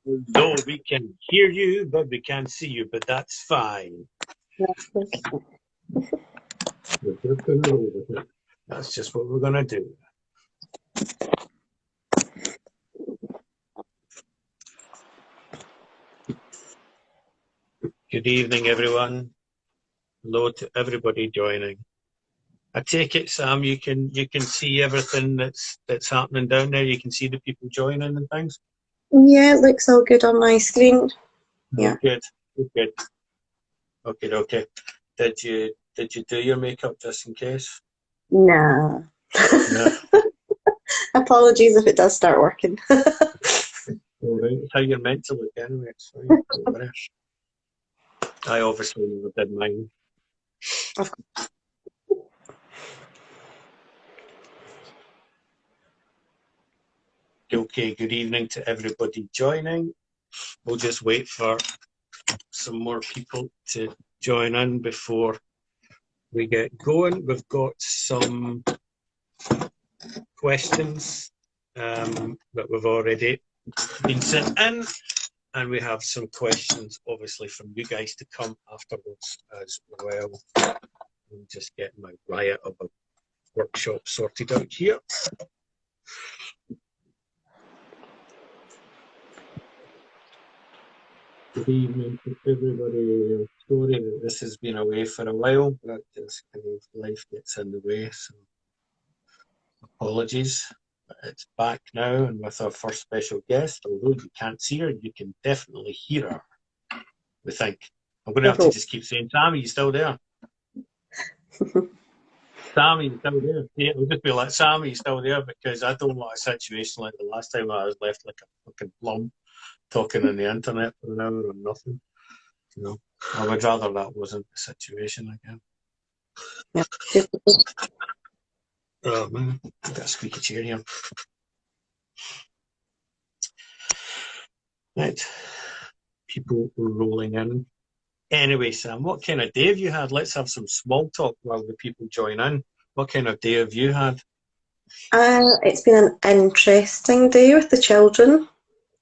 Although we can hear you, but we can't see you, but that's fine. That's okay. We're just going to roll with it. That's just what we're going to do. Good evening, everyone. Hello to everybody joining. I take it, Sam, you can see everything that's happening down there. You can see the people joining and things. Yeah, it looks all good on my screen. Yeah. Good. Okay. Did you do your makeup just in case? Nah. No. Apologies if it does start working. All right. It's how you're meant to look anyway. It's fine. Don't worry. I obviously never did mine. Of course. Okay, good evening to everybody joining. We'll just wait for some more people to join in before we get going. We've got some questions that we've already been sent in, and we have some questions obviously from you guys to come afterwards as well. I'm just getting my riot of a workshop sorted out here. Good evening to everybody. Sorry that this has been away for a while, but just kind of life gets in the way, so apologies. But it's back now, and with our first special guest. Although you can't see her, you can definitely hear her, we think. I'm going to have to just keep saying, Sammy, you still there? Sammy, you still there? Yeah, it'll just be like, Sammy, you still there? Because I don't want a situation like the last time I was left like a fucking plum talking on the internet for an hour or nothing. You know, I would rather that wasn't the situation again. Yeah. Oh man, I've got a squeaky chair here. Right, people rolling in. Anyway, Sam, what kind of day have you had? Let's have some small talk while the people join in. What kind of day have you had? It's been an interesting day with the children.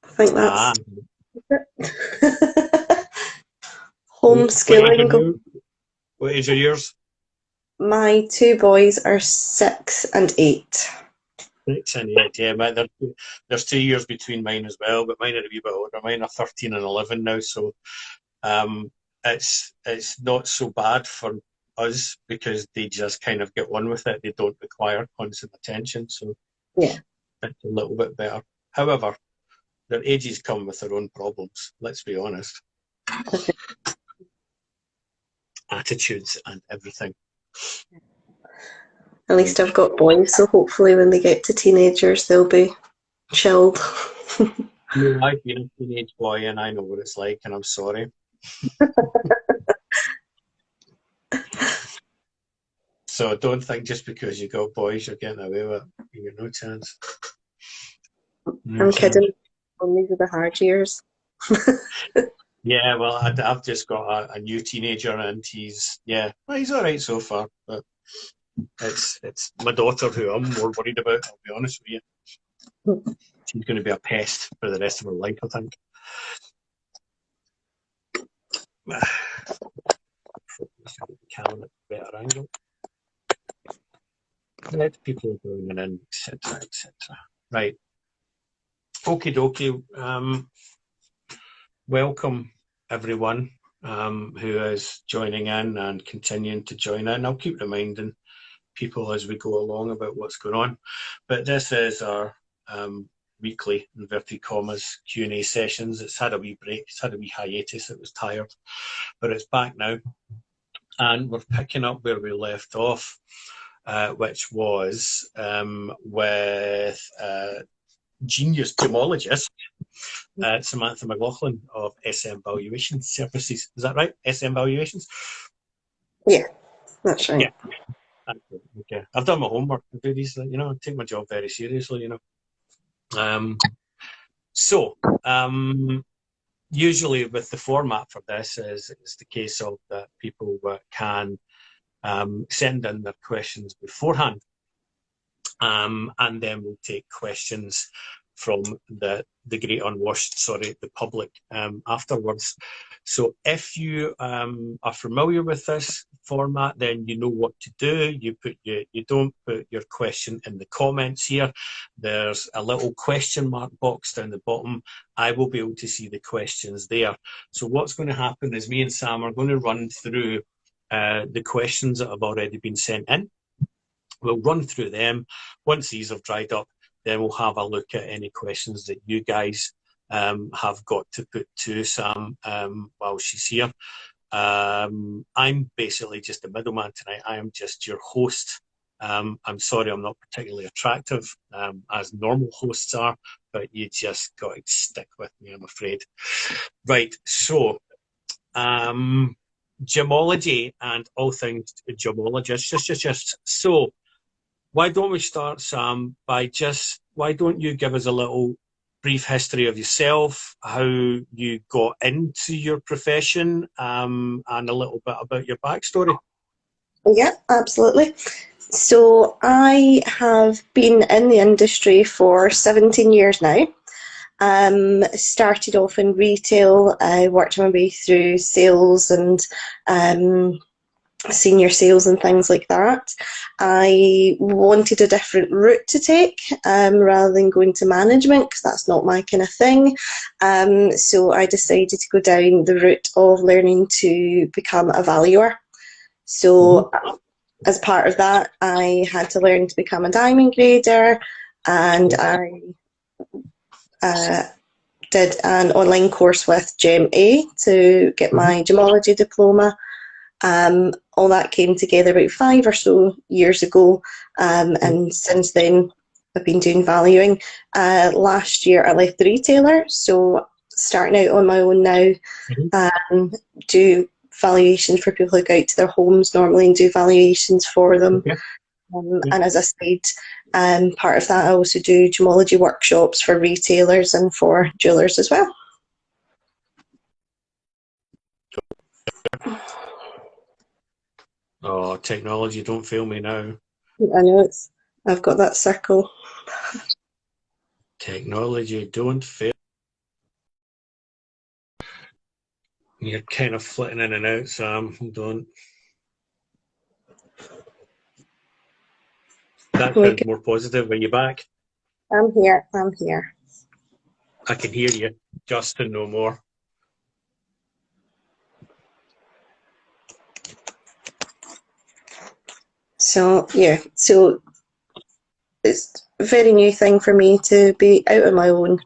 I think that's homeschooling. What age are yours? My two boys are 6 and 8. 6 and 8, yeah. There's 2 years between mine as well, but mine are a wee bit older. Mine are 13 and 11 now, so it's not so bad for us because they just kind of get on with it. They don't require constant attention, so yeah, it's a little bit better. However, their ages come with their own problems, let's be honest. Attitudes and everything. At least I've got boys, so hopefully when they get to teenagers, they'll be chilled. No, I've been a teenage boy and I know what it's like, and I'm sorry. So don't think just because you got boys you're getting away with it. You got no chance. I'm kidding. These are the hard years. Yeah, well, I've just got a new teenager, and he's all right so far. But it's my daughter who I'm more worried about. I'll be honest with you. She's going to be a pest for the rest of her life, I think. Camera better angle. Let people are going in, etc., etc. Right. Okie dokie. Welcome everyone who is joining in and continuing to join in. I'll keep reminding people as we go along about what's going on. But this is our weekly, inverted commas, Q&A sessions. It's had a wee break. It's had a wee hiatus. It was tired. But it's back now. And we're picking up where we left off, which was with genius gemmologist, Sammantha Maclachlan of SM Valuation Services. Is that right? SM Valuations? Yeah, that's right. Yeah. Okay. I've done my homework. I do these, I take my job very seriously, Usually with the format for this is the case of that people can send in their questions beforehand. And then we'll take questions from the great unwashed, the public afterwards. So if you are familiar with this format, then you know what to do. You don't put your question in the comments here. There's a little question mark box down the bottom. I will be able to see the questions there. So what's going to happen is me and Sam are going to run through the questions that have already been sent in. We'll run through them. Once these have dried up, then we'll have a look at any questions that you guys have got to put to Sam while she's here. I'm basically just the middleman tonight. I am just your host. I'm sorry I'm not particularly attractive, as normal hosts are, but you just got to stick with me, I'm afraid. Right, so gemmology and all things gemmologist. So why don't we start, Sam, by why don't you give us a little brief history of yourself, how you got into your profession, and a little bit about your backstory? Yeah, absolutely. So I have been in the industry for 17 years now. Started off in retail. I worked my way through sales and senior sales and things like that. I wanted a different route to take rather than going to management, because that's not my kind of thing. So I decided to go down the route of learning to become a valuer. So as part of that, I had to learn to become a diamond grader, and I did an online course with Gem A to get my gemmology diploma. All that came together about 5 or so years ago, and since then I've been doing valuing. Last year I left the retailer, so starting out on my own now. Do valuation for people who go out to their homes normally and do valuations for them. And as I said, part of that I also do gemmology workshops for retailers and for jewellers as well. Oh, technology, don't fail me now. I know I've got that circle. Technology, don't fail. You're kind of flitting in and out, Sam. Hold on. That sounds more positive. Are you back? I'm here. I can hear you, just to know more. So yeah, so it's a very new thing for me to be out on my own.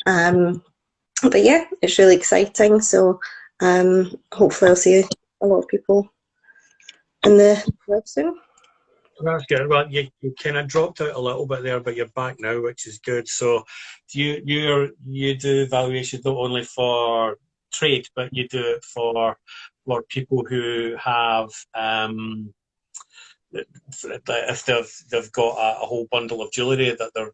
But yeah, it's really exciting. So hopefully I'll see a lot of people in the web soon. That's good. Well, you kind of dropped out a little bit there, but you're back now, which is good. So you do valuation not only for trade, but you do it for people who have if they've got a whole bundle of jewellery that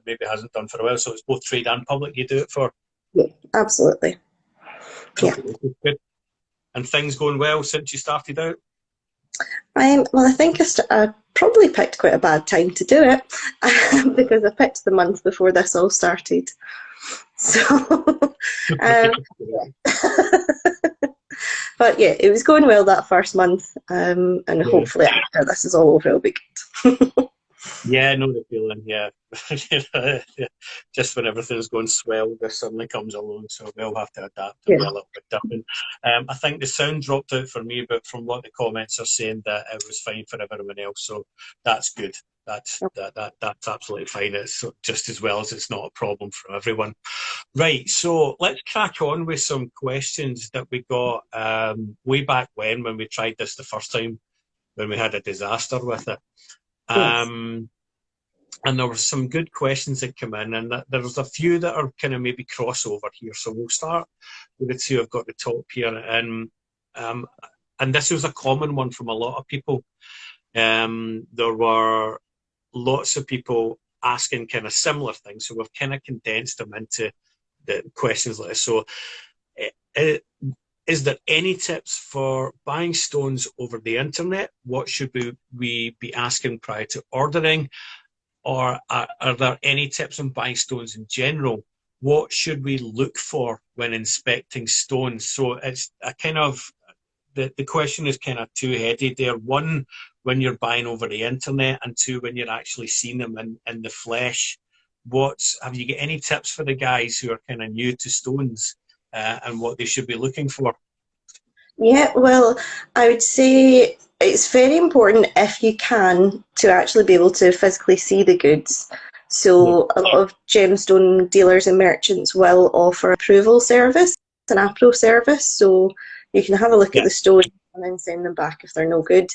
maybe hasn't done for a while. So it's both trade and public you do it for. Yeah, absolutely. Yeah. Good. And things going well since you started out? Well, I think I probably picked quite a bad time to do it because I picked the month before this all started. So, but yeah, it was going well that first month, and hopefully after this is all over, it'll be good. Yeah, I know the feeling, yeah. Just when everything's going swell, this suddenly comes along, so we'll have to adapt and be a little bit different. I think the sound dropped out for me, but from what the comments are saying, that it was fine for everyone else, so that's good. That's absolutely fine. It's just as well as it's not a problem for everyone. Right, so let's crack on with some questions that we got way back when we tried this the first time, when we had a disaster with it. And there were some good questions that come in, and there was a few that are kind of maybe crossover here. So we'll start with the two I've got the top here, and this was a common one from a lot of people. There were lots of people asking kind of similar things, so we've kind of condensed them into the questions like this. So, is there any tips for buying stones over the internet? What should we be asking prior to ordering? or are there any tips on buying stones in general? What should we look for when inspecting stones? So it's a kind of, the question is kind of two-headed there. One, when you're buying over the internet, and two, when you're actually seeing them in the flesh. Have you got any tips for the guys who are kind of new to stones, and what they should be looking for? Yeah, well, I would say it's very important if you can to actually be able to physically see the goods. Yeah. So a lot of gemstone dealers and merchants will offer approval service, an APRO service. So you can have a look at Yeah. the stone and then send them back if they're no good.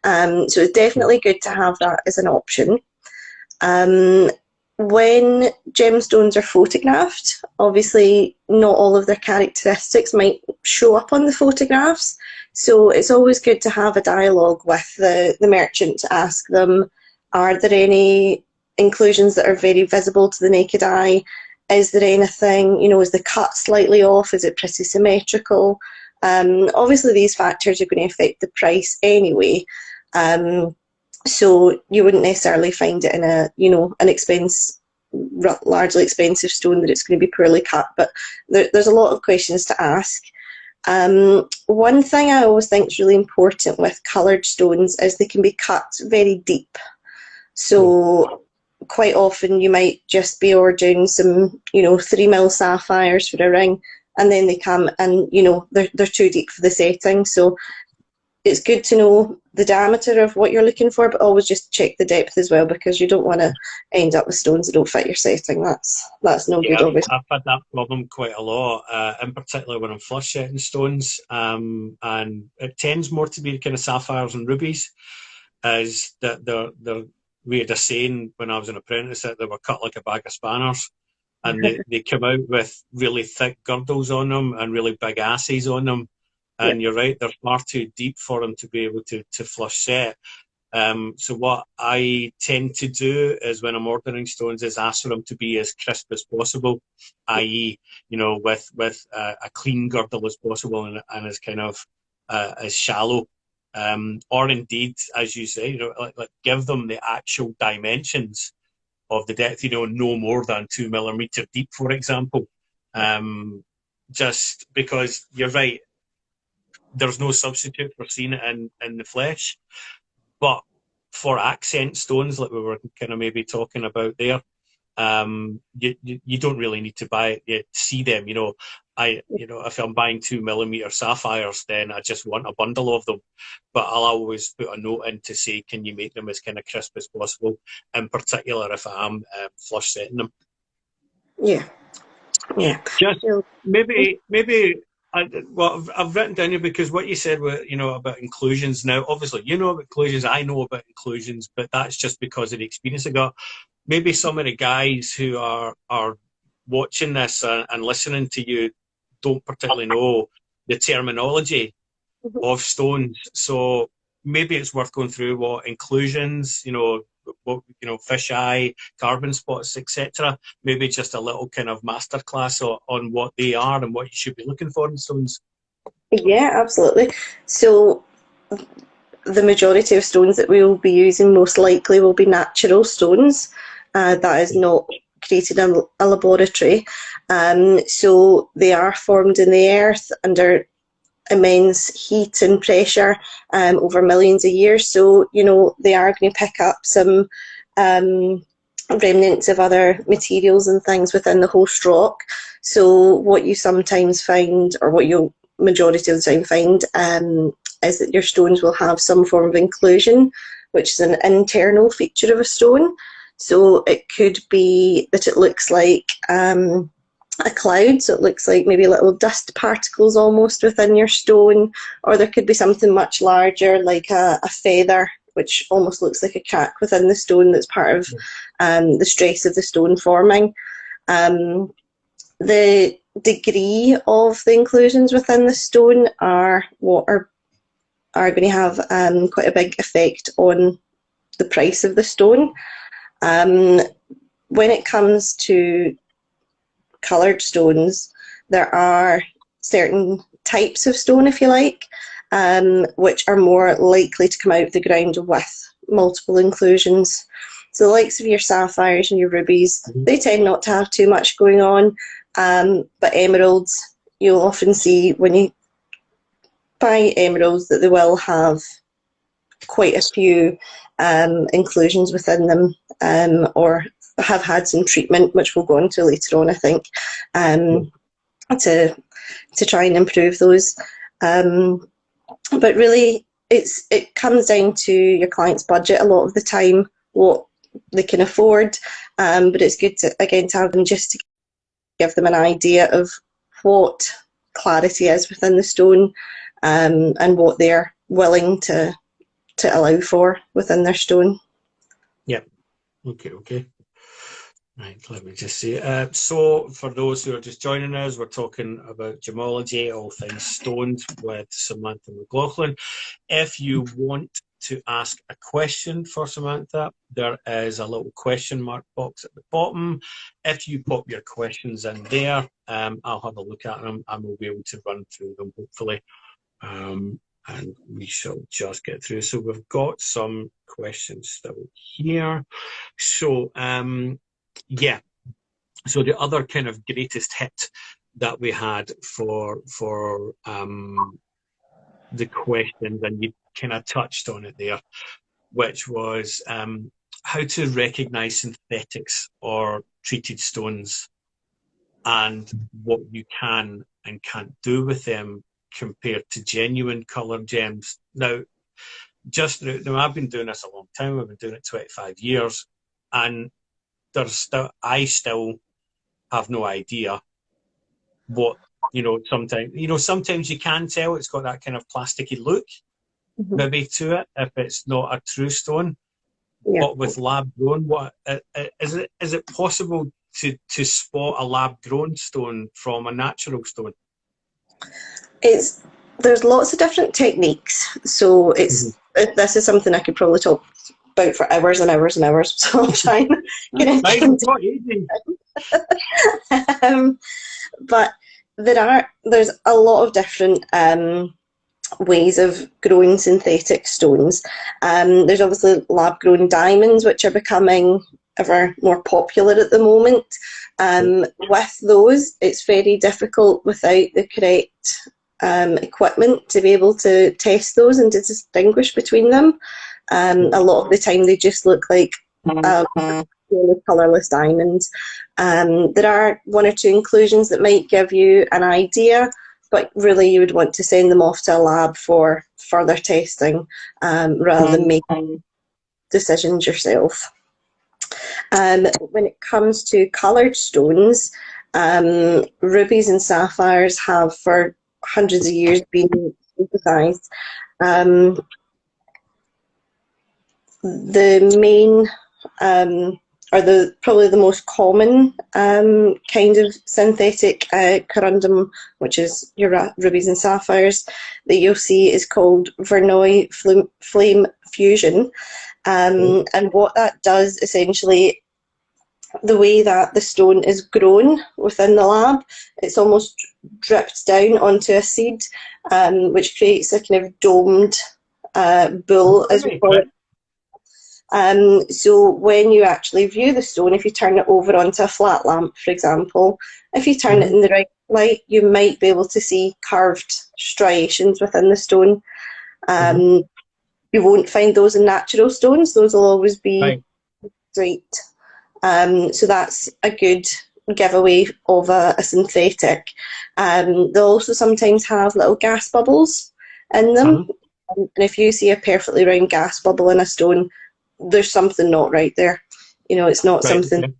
So it's definitely good to have that as an option. Um, when gemstones are photographed, obviously not all of their characteristics might show up on the photographs. So it's always good to have a dialogue with the merchant to ask them, are there any inclusions that are very visible to the naked eye? Is there anything, is the cut slightly off? Is it pretty symmetrical? Obviously these factors are going to affect the price anyway. So you wouldn't necessarily find it in largely expensive stone that it's going to be poorly cut, but there's a lot of questions to ask. One thing I always think is really important with coloured stones is they can be cut very deep. So quite often you might just be ordering some, 3mm sapphires for a ring, and then they come and, they're too deep for the setting. So it's good to know the diameter of what you're looking for, but always just check the depth as well, because you don't want to end up with stones that don't fit your setting. That's no good, obviously. I've had that problem quite a lot, in particular when I'm flush setting stones, and it tends more to be kind of sapphires and rubies, as that we had a saying when I was an apprentice that they were cut like a bag of spanners, and they come out with really thick girdles on them and really big asses on them. And you're right, they're far too deep for them to be able to flush set. So what I tend to do is, when I'm ordering stones, is ask for them to be as crisp as possible, i.e., with a clean girdle as possible, and as kind of as shallow. Or indeed, as you say, like give them the actual dimensions of the depth, no more than 2 millimeter deep, for example. Just because you're right, there's no substitute for seeing it in the flesh. But for accent stones, like we were kind of maybe talking about there, you don't really need to buy it. You see them, if I'm buying 2mm sapphires, then I just want a bundle of them. But I'll always put a note in to say, can you make them as kind of crisp as possible? In particular, if I am flush setting them. Yeah. Just maybe I've written down here, because what you said about inclusions. Now, obviously, about inclusions. I know about inclusions, but that's just because of the experience I got. Maybe some of the guys who are watching this and listening to you don't particularly know the terminology of stones. So maybe it's worth going through what inclusions, fish eye, carbon spots, etc. Maybe just a little kind of masterclass on what they are and what you should be looking for in stones. Yeah, absolutely. So the majority of stones that we will be using most likely will be natural stones. That is not created in a laboratory. So they are formed in the earth under immense heat and pressure over millions of years. So, they are going to pick up some remnants of other materials and things within the host rock. So what you sometimes find, or what you'll majority of the time find, is that your stones will have some form of inclusion, which is an internal feature of a stone. So it could be that it looks like a cloud, so it looks like maybe little dust particles almost within your stone, or there could be something much larger like a feather, which almost looks like a crack within the stone that's part of the stress of the stone forming. The degree of the inclusions within the stone are what are going to have quite a big effect on the price of the stone. When it comes to coloured stones, there are certain types of stone, if you like, which are more likely to come out of the ground with multiple inclusions. So the likes of your sapphires and your rubies, Mhm. they tend not to have too much going on. But emeralds, you'll often see when you buy emeralds that they will have quite a few inclusions within them, or have had some treatment, which we'll go into later on, I think, Yeah. to try and improve those. But really, it comes down to your client's budget a lot of the time, what they can afford. But it's good to again to have them just to give them an idea of what clarity is within the stone, and what they're willing to allow for within their stone. Yeah. Okay. Okay. Right, let me just see. So, for those who are just joining us, we're talking about gemology, all things stones, with Sammantha Maclachlan. If you want to ask a question for Sammantha, there is a little question mark box at the bottom. If you pop your questions in there, I'll have a look at them and we'll be able to run through them, hopefully. And we shall just get through. So, we've got some questions still here. So, yeah. So the other kind of greatest hit that we had for the questions, and you kind of touched on it there, which was how to recognise synthetics or treated stones and what you can and can't do with them compared to genuine coloured gems. Now, I've been doing this a long time. I've been doing it 25 years, and I still have no idea what, sometimes you can tell it's got that kind of plasticky look Mm-hmm. maybe to it if it's not a true stone. Yeah, But with lab grown, what is it possible to spot a lab grown stone from a natural stone? it's there's lots of different techniques. So Mm-hmm. this is something I could probably talk about for hours and hours and hours. So I'll try and get That's fine, into we've got easy. but there's a lot of different ways of growing synthetic stones. There's obviously lab grown diamonds, which are becoming ever more popular at the moment. With those, it's very difficult without the correct equipment to be able to test those and to distinguish between them. A lot of the time, they just look like colourless diamonds. There are one or two inclusions that might give you an idea, but really you would want to send them off to a lab for further testing, rather than making decisions yourself. When it comes to coloured stones, rubies and sapphires have for hundreds of years been synthesised. The main or probably the most common kind of synthetic corundum, which is your rubies and sapphires, that you'll see is called Verneuil flame fusion. And what that does essentially, the way that the stone is grown within the lab, it's almost dripped down onto a seed, which creates a kind of domed bull, as we call it. So when you actually view the stone, if you turn it over onto a flat lamp, for example, if you turn it in the right light, you might be able to see carved striations within the stone. You won't find those in natural stones; those will always be straight. So that's a good giveaway of a synthetic. They'll also sometimes have little gas bubbles in them, and if you see a perfectly round gas bubble in a stone, there's something not right there. It's not something to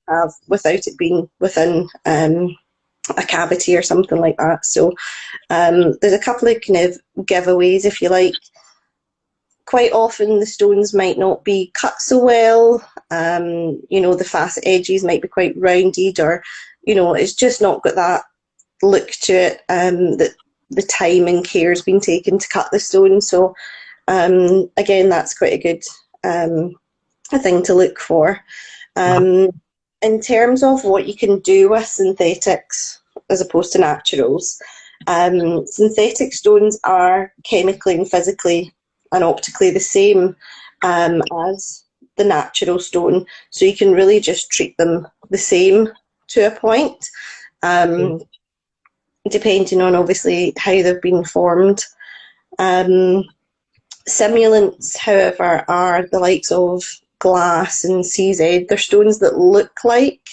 have without it being within a cavity or something like that. So there's a couple of kind of giveaways, if you like. Quite often the stones might not be cut so well. The facet edges might be quite rounded, or it's just not got that look to it that the time and care has been taken to cut the stone. So again, that's quite a good a thing to look for. In terms of what you can do with synthetics as opposed to naturals, synthetic stones are chemically and physically and optically the same as the natural stone. So you can really just treat them the same to a point, depending on obviously how they've been formed. Simulants, however, are the likes of glass and CZ. They're stones that look like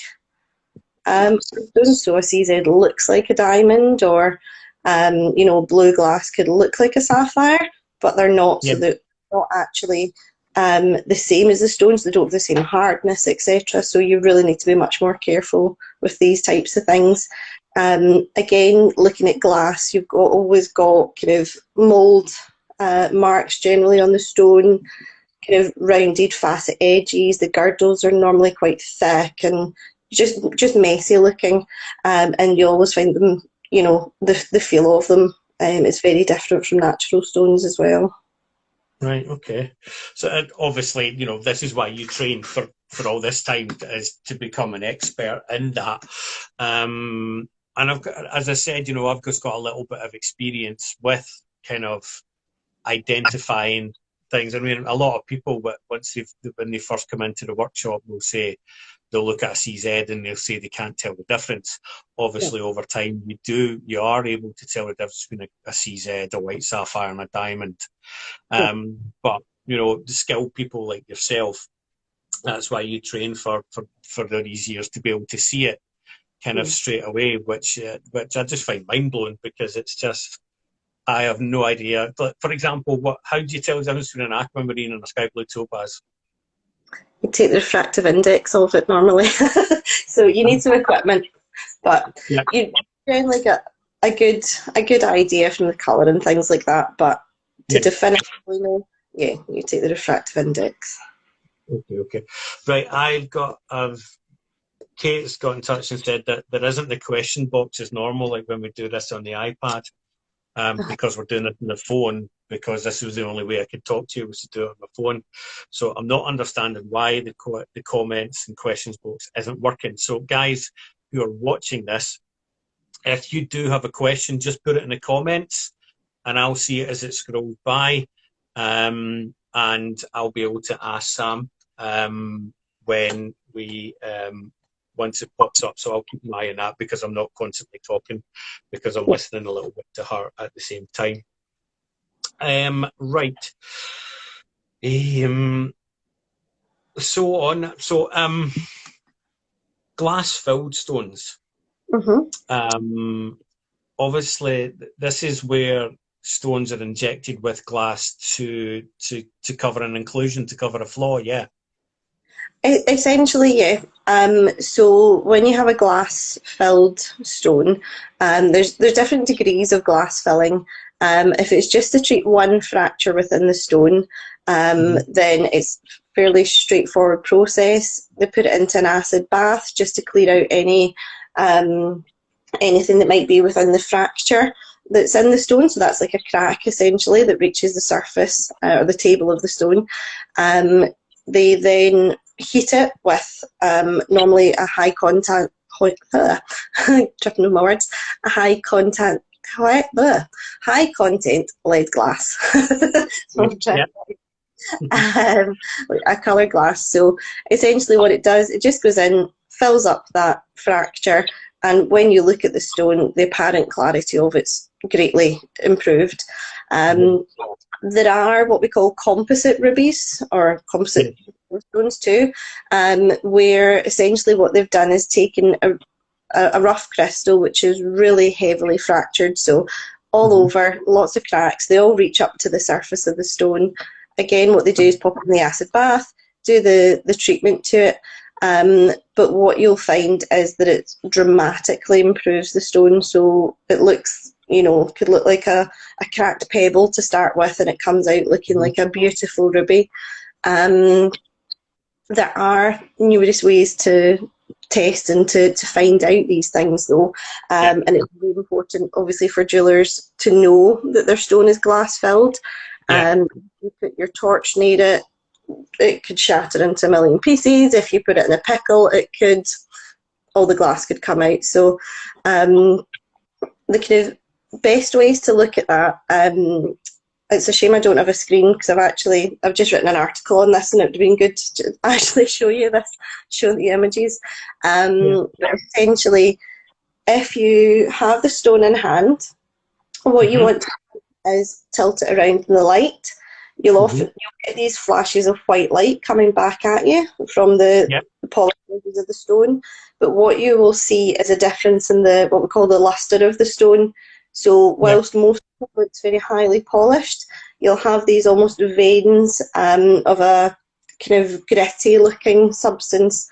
stones. So a CZ looks like a diamond, or blue glass could look like a sapphire, but they're not. So Yeah. they're not actually the same as the stones. They don't have the same hardness, etc. So you really need to be much more careful with these types of things. Again, looking at glass, you've always got kind of mould marks generally on the stone, kind of rounded facet edges. The girdles are normally quite thick and just messy looking, and you always find them, the feel of them is very different from natural stones as well. Right. Okay. So obviously, this is why you train for all this time, is to become an expert in that. And I've got, as I said, I've just got a little bit of experience with kind of identifying things. I mean, a lot of people, when they first come into the workshop, will say they'll look at a CZ and they'll say they can't tell the difference. Obviously, over time, you are able to tell the difference between a CZ, a white sapphire, and a diamond. But the skilled people like yourself, that's why you train for these years, to be able to see it kind of straight away, which I just find mind blowing, because it's just, I have no idea. But for example, how do you tell the difference between an aquamarine and a sky blue topaz? You take the refractive index of it normally. So you need some equipment, but Yeah. you generally get a good idea from the colour and things like that. But to definitively know, you take the refractive index. Okay. Right, Kate's got in touch and said that there isn't the question box as normal, like when we do this on the iPad, because we're doing it on the phone, because this was the only way I could talk to you, was to do it on my phone. So I'm not understanding why the comments and questions box isn't working. So guys who are watching this, if you do have a question, just put it in the comments and I'll see it as it scrolls by, and I'll be able to ask Sam when we once it pops up. So I'll keep an eye on that, because I'm not constantly talking, because I'm listening a little bit to her at the same time. Right. Glass filled stones. Obviously, this is where stones are injected with glass to cover an inclusion, to cover a flaw. Yeah. Essentially, yeah. So when you have a glass-filled stone, there's different degrees of glass filling. If it's just to treat one fracture within the stone, then it's fairly straightforward process. They put it into an acid bath just to clear out anything that might be within the fracture that's in the stone. So that's like a crack essentially that reaches the surface or the table of the stone. They then heat it with normally a high content, tripping over my words, a high content lead glass. A colour glass. So essentially what it does, it just goes in, fills up that fracture, and when you look at the stone, the apparent clarity of it's greatly improved. There are what we call composite rubies, or composite stones too, where essentially what they've done is taken a rough crystal which is really heavily fractured, so all over, lots of cracks, they all reach up to the surface of the stone. Again, what they do is pop it in the acid bath, do the treatment to it, but what you'll find is that it dramatically improves the stone, so it looks, could look like a cracked pebble to start with, and it comes out looking like a beautiful ruby. There are numerous ways to test and to find out these things, though, and it's really important, obviously, for jewellers to know that their stone is glass filled. You put your torch near it could shatter into a million pieces. If you put it in a pickle, all the glass could come out. So the kind of best ways to look at that, it's a shame I don't have a screen because I've just written an article on this, and it would have been good to actually show you this, show the images. Yeah. But essentially, if you have the stone in hand, what you Hmm. want to do is tilt it around in the light. You'll Hmm. often get these flashes of white light coming back at you from the Yeah. polished edges of the stone. But what you will see is a difference in the what we call the luster of the stone. So Yeah. whilst most of it looks very highly polished, you'll have these almost veins of a kind of gritty looking substance,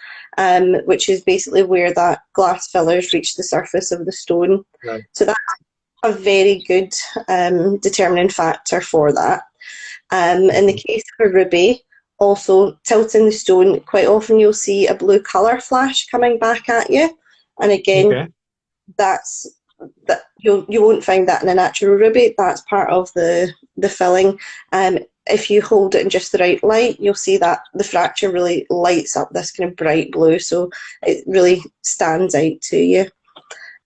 which is basically where that glass fillers reach the surface of the stone. Right. So that's a very good determining factor for that. In the Hmm. case of a ruby, also tilting the stone, quite often you'll see a blue colour flash coming back at you. And again, Okay. that's that you won't find that in a natural ruby. That's part of the filling. If you hold it in just the right light, you'll see that the fracture really lights up this kind of bright blue, so it really stands out to you.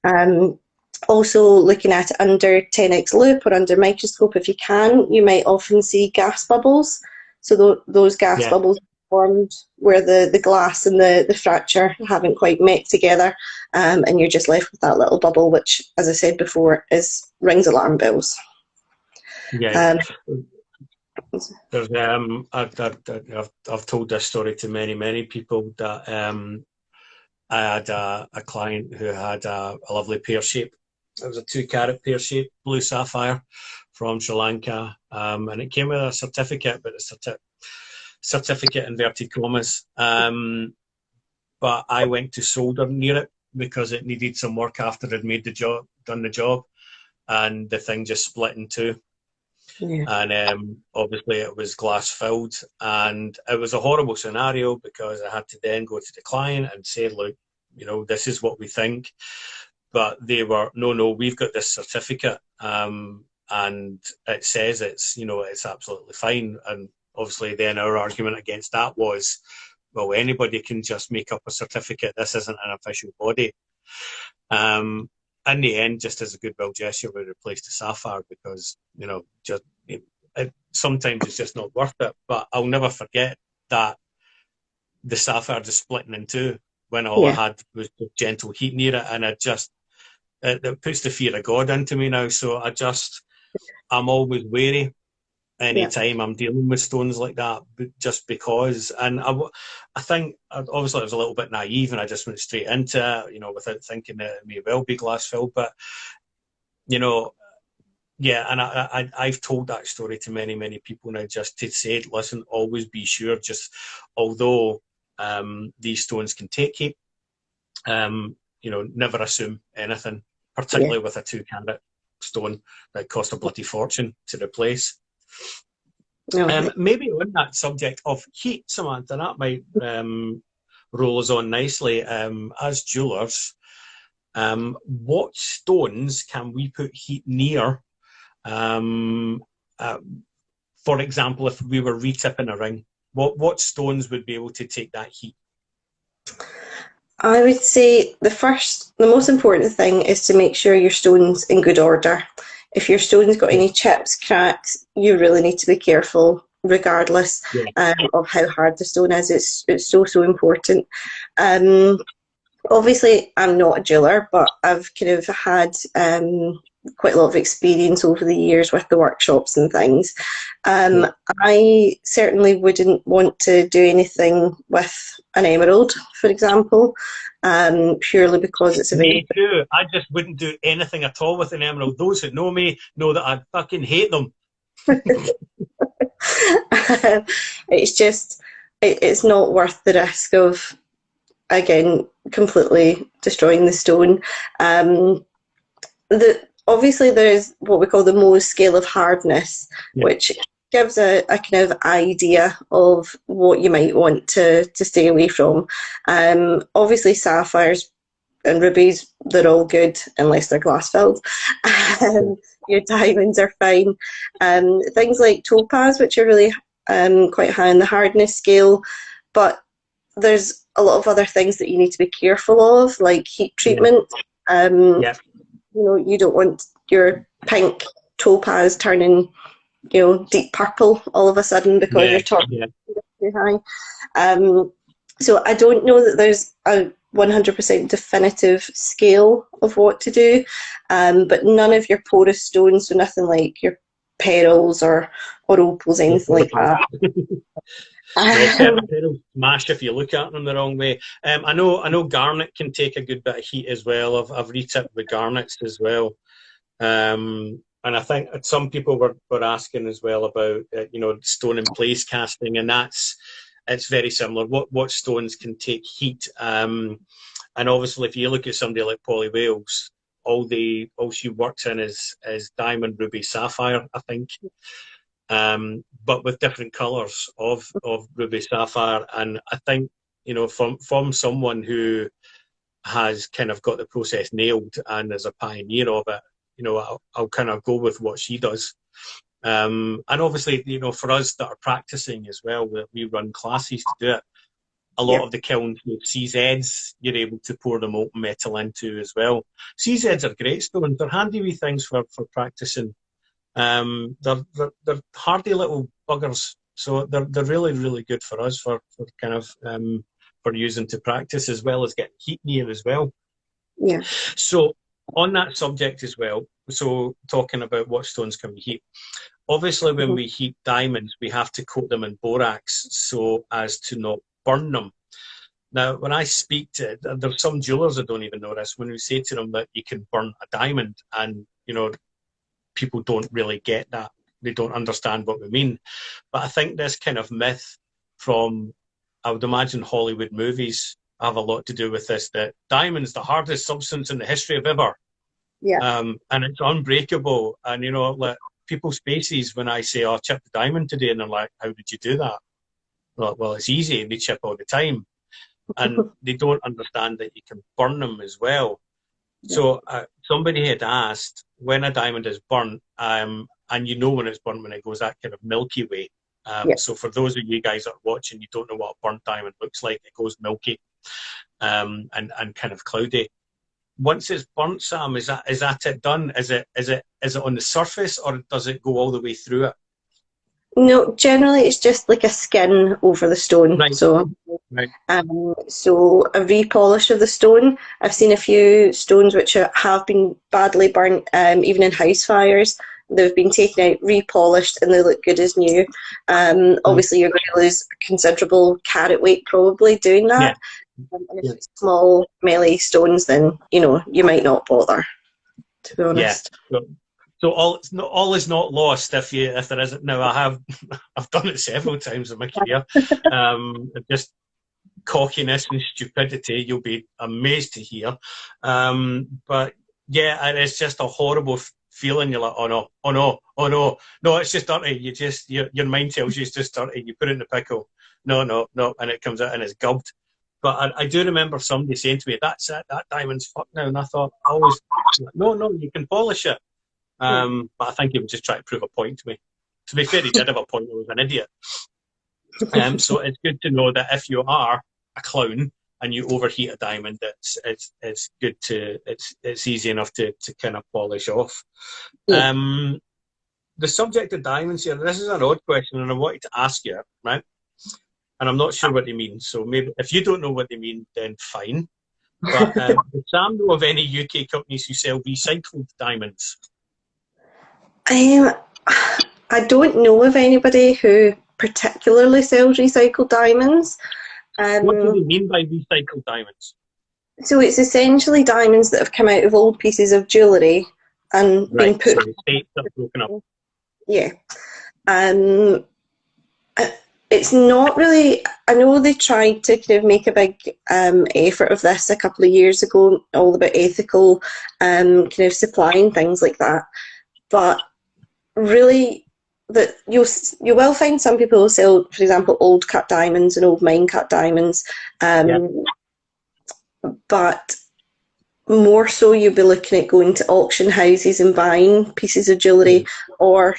Um, Also, looking at it under 10x loupe or under microscope, if you can, you might often see gas bubbles. So those gas Yeah. bubbles formed where the glass and the fracture haven't quite met together, and you're just left with that little bubble, which, as I said before, is rings alarm bells. Yeah. Um, There's I've told this story to many people that I had a client who had a lovely pear shape. It was a 2 carat pear shape blue sapphire from Sri Lanka, and it came with a certificate, but the certificate inverted commas. But I went to solder near it because it needed some work after I'd done the job, and the thing just split in two. yeah, And obviously it was glass filled, and it was a horrible scenario because I had to then go to the client and say, look, this is what we think. But they were, no, we've got this certificate, and it says it's absolutely fine. And obviously then our argument against that was, well, anybody can just make up a certificate. This isn't an official body. Um, in the end, just as a goodwill gesture, we replaced the sapphire because, just sometimes it's just not worth it. But I'll never forget that the sapphire just splitting in two when all I yeah, had was gentle heat near it, and it puts the fear of God into me now. So I'm always wary yeah, anytime I'm dealing with stones like that, just because. And I think obviously I was a little bit naive and I just went straight into it, without thinking that it may well be glass filled. But you know, yeah, and I've told that story to many people now, just to say, listen, always be sure. Just although these stones can take heat, never assume anything, yeah. particularly with a 2 carat stone that cost a bloody fortune to replace. No, Maybe on that subject of heat, Samantha, that might roll us on nicely. As jewelers, what stones can we put heat near? Um, uh, for example, if we were retipping a ring, what stones would be able to take that heat? I would say the most important thing is to make sure your stone's in good order. If your stone's got Yeah, any chips, cracks, you really need to be careful, regardless yeah, of how hard the stone is. It's so important. Um, Obviously, I'm not a jeweler, but I've kind of had quite a lot of experience over the years with the workshops and things. yeah. Um, I certainly wouldn't want to do anything with an emerald, for example, purely because it's a Me very too. I just wouldn't do anything at all with an emerald. Those who know me know that I fucking hate them. it's just it's not worth the risk of again completely destroying the stone. Um, Obviously there is what we call the Mohs scale of hardness, Yeah, which gives a kind of idea of what you might want to stay away from. Obviously sapphires and rubies, they're all good unless they're glass filled. yeah, Your diamonds are fine. Things like topaz, which are really quite high on the hardness scale, but there's a lot of other things that you need to be careful of, like heat yeah, treatment. Um, yeah, you don't want your pink topaz turning deep purple all of a sudden because Yeah, your torque yeah. is too high. So I don't know that there's a 100% definitive scale of what to do, but none of your porous stones, so nothing like your perils or opals, No anything like portals. that. No, Um, perils smash if you look at them the wrong way. I know garnet can take a good bit of heat as well. I've retipped with garnets as well. And I think some people were asking as well about stone in place casting, and it's very similar. What stones can take heat? And obviously, if you look at somebody like Polly Wales, all she works in is diamond, ruby, sapphire, I think, but with different colours of ruby, sapphire. And I think from someone who has kind of got the process nailed and is a pioneer of it, I'll kind of go with what she does. And obviously, for us that are practicing as well, we run classes to do it. A lot yeah, of the kilns with CZs, you're able to pour the molten metal into as well. CZs are great stones. They're handy wee things for practicing. They're hardy little buggers, so they're really really good for us for kind of for using to practice as well as getting heat near as well. yeah. So on that subject as well, so talking about what stones can we heat. Obviously, when Mhm. we heat diamonds, we have to coat them in borax so as to not burn them. Now, when I speak to, there's some jewelers that don't even know this. When we say to them that you can burn a diamond, and people don't really get that. They don't understand what we mean. But I think this kind of myth from, I would imagine, Hollywood movies have a lot to do with this, that diamond's the hardest substance in the history of ever. Yeah. And it's unbreakable. And, like people's faces when I say, oh, I chipped a diamond today, and they're like, how did you do that? Well, it's easy. They chip all the time. And they don't understand that you can burn them as well. Yeah. So somebody had asked when a diamond is burnt, and when it's burnt when it goes that kind of Milky Way. Yeah. So for those of you guys that are watching, you don't know what a burnt diamond looks like. It goes milky, and kind of cloudy. Once it's burnt, Sam, is that it done? Is it on the surface, or does it go all the way through it? No, generally it's just like a skin over the stone. Right, right. So a repolish of the stone. I've seen a few stones which have been badly burnt, even in house fires. They've been taken out, repolished, and they look good as new. Mm. Obviously, you're going to lose considerable carat weight probably doing Yeah, that. And if yeah, it's small, melee stones, then you might not bother. To be yeah. honest. So all is not lost if there isn't. Now I have I've done it several times in my career. Just cockiness and stupidity, you'll be amazed to hear. But yeah, and it's just a horrible feeling. You're like, oh no, oh no, oh no, no, it's just dirty. Your mind tells you it's just dirty. You put it in the pickle. No, no, no, and it comes out and it's gubbed. But I do remember somebody saying to me, "That's it. That diamond's fucked now." And I thought, always, no, no, you can polish it. Yeah. But I think he was just trying to prove a point to me. To be fair, he did have a point. He was an idiot. So it's good to know that if you are a clown and you overheat a diamond, it's good to it's easy enough to kind of polish off. Yeah. Um, the subject of diamonds here. This is an odd question, and I wanted to ask you, right? And I'm not sure what they mean. So maybe if you don't know what they mean, then fine. But does Sam know of any UK companies who sell recycled diamonds? Um, I don't know of anybody who particularly sells recycled diamonds. What do Um, they mean by recycled diamonds? so it's essentially diamonds that have come out of old pieces of jewellery and Right. been put. So the states are broken up. Yeah. Um, it's not really. I know they tried to kind of make a big effort of this a couple of years ago, all about ethical kind of supply and things like that. But really, that you will find some people who sell, for example, old cut diamonds and old mine cut diamonds, Yeah. um, but more so you'll be looking at going to auction houses and buying pieces of jewellery, or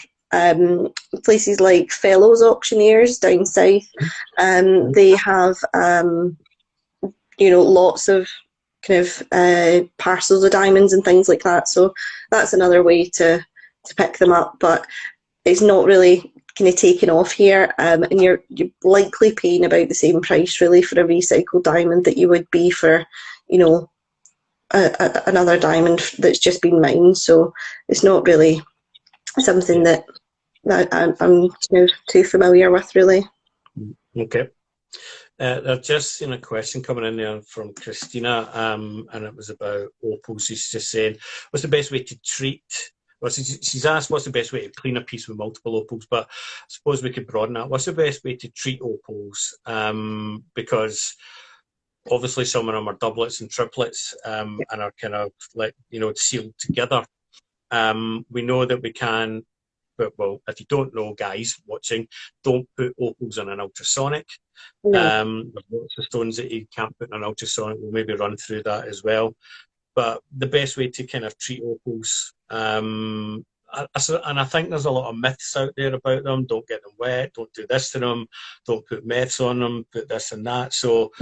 places like Fellows Auctioneers down south. They have lots of kind of parcels of diamonds and things like that. So that's another way to pick them up. But it's not really kind of taken off here, and you're likely paying about the same price really for a recycled diamond that you would be for, you know, another diamond that's just been mined. So it's not really something Yeah. that I'm you know, too familiar with really. Okay. I've just seen a question coming in there from Christina, and it was about opals. She's just saying, what's the best way to treat? Well, she's asked, what's the best way to clean a piece with multiple opals? But I suppose we could broaden that. What's the best way to treat opals? Because obviously some of them are doublets and triplets, and are kind of like, you know, sealed together. We know that we can, but well, if you don't know, guys watching, don't put opals in an ultrasonic. No. There's lots of stones that you can't put in an ultrasonic. We'll maybe run through that as well. But the best way to kind of treat opals, and I think there's a lot of myths out there about them. Don't get them wet. Don't do this to them. Don't put meths on them. Put this and that. So,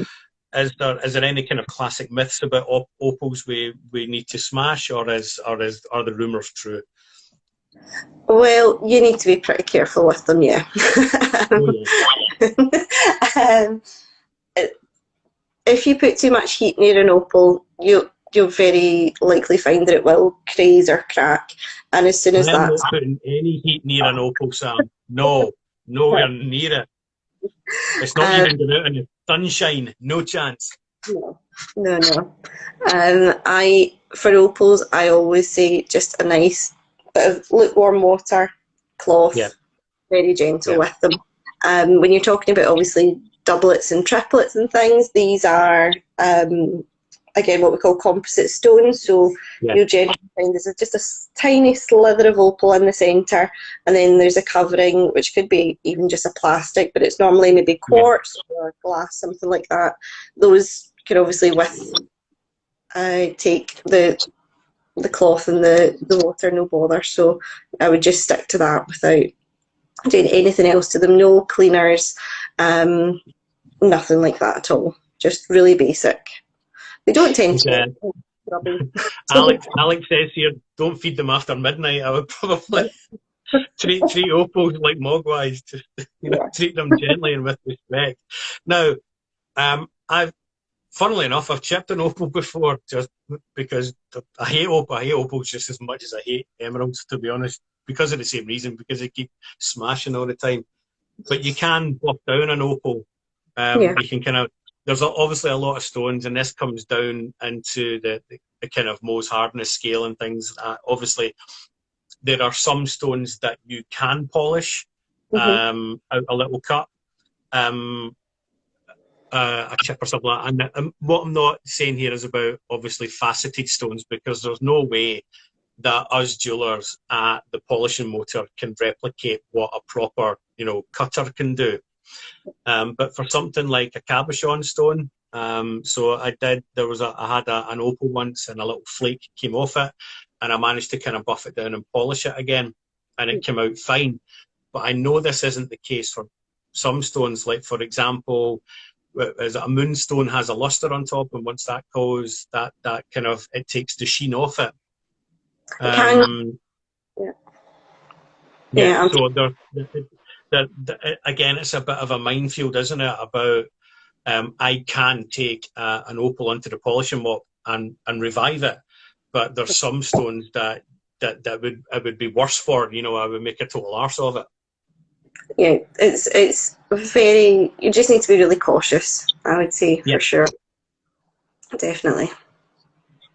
is there any kind of classic myths about opals we need to smash, or are the rumours true? Well, you need to be pretty careful with them, yeah. Oh yeah, um, if you put too much heat near an opal, you'll very likely find that it will craze or crack. And as soon as I am that's not putting any heat near an opal, Sam. No, nowhere near it. It's not um, even going out in the sunshine. No chance. no, no. I for opals, I always say just a nice bit of lukewarm water, Yeah, cloth, very gentle yeah, with them. When you're talking about obviously doublets and triplets and things, these are again what we call composite stones. So yeah, you'll generally find there's just a tiny slither of opal in the centre, and then there's a covering which could be even just a plastic, but it's normally maybe yeah, quartz or glass, something like that. Those can obviously take the cloth and the water, no bother. So I would just stick to that without doing anything else to them. No cleaners, nothing like that at all. Just really basic. They don't tend to yeah. get grubby. Alex says here, don't feed them after midnight. I would probably treat opals like mogwais, to Yeah. treat them gently and with respect. Now, I've funnily enough, I've chipped an opal before just because I hate opal. I hate opals just as much as I hate emeralds, to be honest, because of the same reason, because they keep smashing all the time. But you can buff down an opal. Yeah. You can kind of, there's obviously a lot of stones, and this comes down into the kind of Mohs hardness scale and things. Obviously, there are some stones that you can polish Mm-hmm. out a little cut. Um, a chip or something like that. And what I'm not saying here is about obviously faceted stones, because there's no way that us jewelers at the polishing motor can replicate what a proper, cutter can do. But for something like a cabochon stone, so I had an opal once, and a little flake came off it, and I managed to kind of buff it down and polish it again, and it came out fine. But I know this isn't the case for some stones. Like, for example, is a moonstone has a luster on top, and once that goes, that kind of, it takes the sheen off it. It can. Um, Yeah. yeah, Yeah. so again, it's a bit of a minefield, isn't it? About I can take an opal onto the polishing mop and revive it, but there's some stones that it would be worse for. I would make a total arse of it. Yeah. It's very. You just need to be really cautious. I would say Yeah. for sure. Definitely.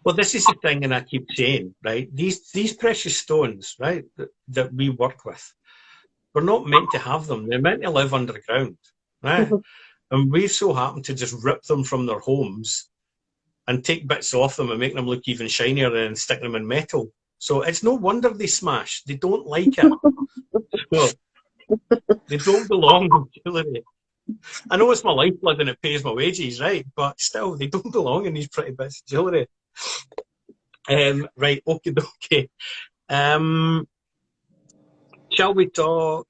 Well, this is the thing, and I keep saying, right? These precious stones, right, that we work with, we're not meant to have them. They're meant to live underground, right? Mhm. And we so happen to just rip them from their homes and take bits off them and make them look even shinier and stick them in metal. So it's no wonder they smash. They don't like it. So they don't belong in jewellery. I know it's my lifeblood and it pays my wages, right? But still, they don't belong in these pretty bits of jewellery. Right, okay. Um, shall we talk?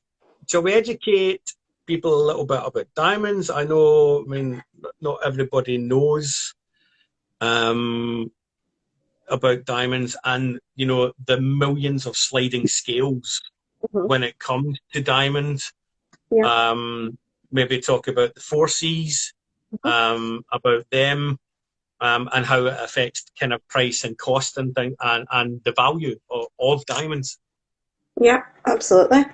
Shall we educate people a little bit about diamonds? I mean, not everybody knows about diamonds, and the millions of sliding scales. when it comes to diamonds. Yeah. Maybe talk about the 4Cs, about them, and how it affects kind of price and cost and thing, and the value of diamonds. Yeah, absolutely.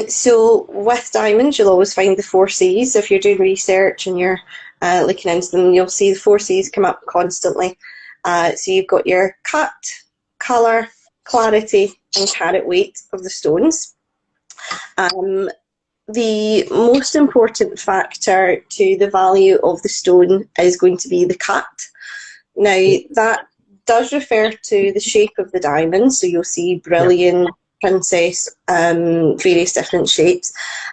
So with diamonds, you'll always find the 4Cs. If you're doing research and you're looking into them, you'll see the 4Cs come up constantly. So you've got your cut, colour, clarity, and carat weight of the stones. The most important factor to the value of the stone is going to be the cut. Now, that does refer to the shape of the diamond, so you'll see brilliant, princess, various different shapes,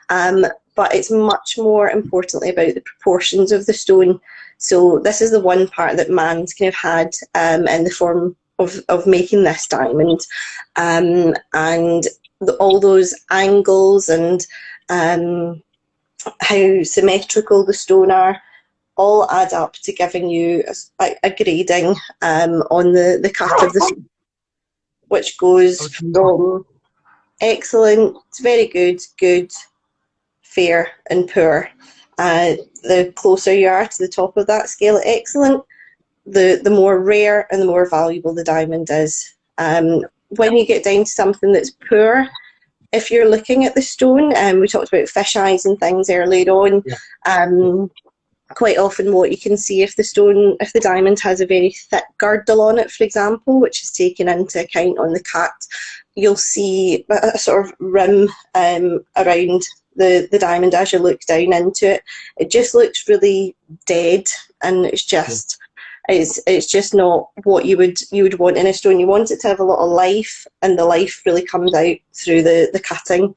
but it's much more importantly about the proportions of the stone. So this is the one part that man's kind of had in the form of making this diamond, and all those angles and how symmetrical the stone are all add up to giving you a grading on the cut of the stone, which goes from excellent, very good, good, fair and poor. The closer you are to the top of that scale at excellent, the more rare and the more valuable the diamond is. When you get down to something that's poor, if you're looking at the stone, we talked about fish eyes and things earlier on, quite often what you can see if the diamond has a very thick girdle on it, for example, which is taken into account on the cut, you'll see a sort of rim around the diamond as you look down into it. It just looks really dead, and it's just it's just not what you would want in a stone. You want it to have a lot of life, and the life really comes out through the cutting.